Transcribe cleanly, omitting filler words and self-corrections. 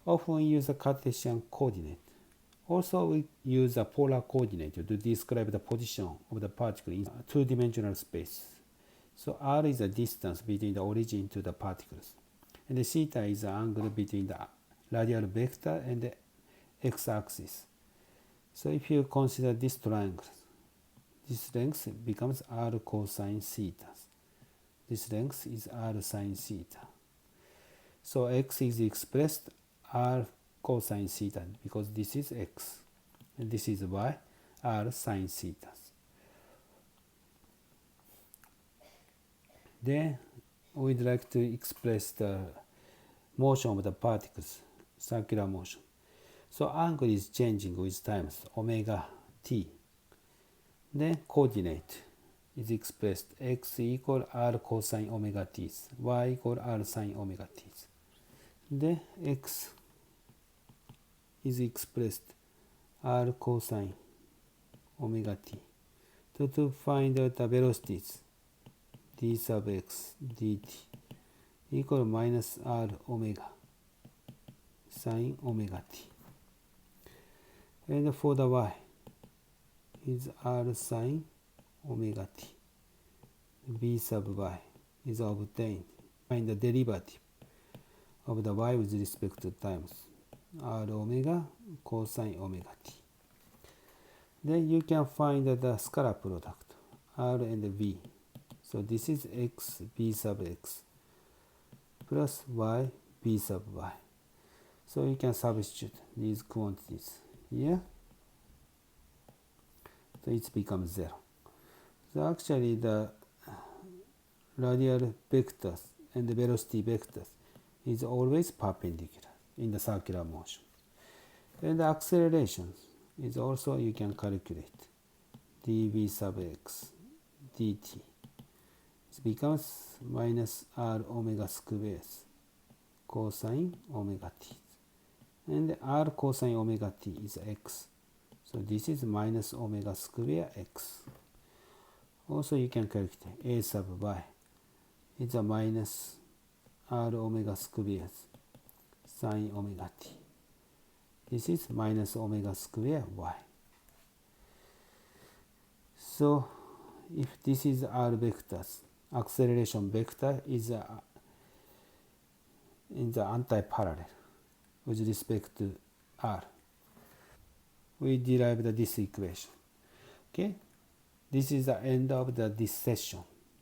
often we use a Cartesian coordinate. Also, we use a polar coordinate to describe the position of the particle in a two-dimensional space. So r is the distance between the origin to the particles, and the theta is the angle between the radial vector and the x-axis. So if you consider this triangle, this length becomes r cosine theta. This length is r sine theta. So x is expressed r cosine theta because this is x and this is y, r sine theta. Then we'd like to express the motion of the particles, circular motion. So angle is changing with times omega t. Then coordinate is expressed x equal r cosine omega t, y equal r sine omega t. Then x is expressed r cosine omega t. To find out the velocities, d sub x dt equal minus r omega sine omega t. And for the y is r sine omega t. b sub y is obtained. Find the derivative of the y with respect to times r omega cosine omega t. Then you can find the scalar product r and v. So this is x b sub x plus y b sub y. So you can substitute these quantities here. So it becomes 0. So actually the radial vectors and the velocity vectors is always perpendicular in the circular motion. And the acceleration is also you can calculate dv sub x dt. It becomes minus r omega squared cosine omega t. And r cosine omega t is x. So this is minus omega square x. Also you can calculate a sub y is a minus r omega squared sine omega t. This is minus omega square y. So if this is r vectors, acceleration vector is in the anti-parallel with respect to r. We derived this equation. Okay, this is the end of this session.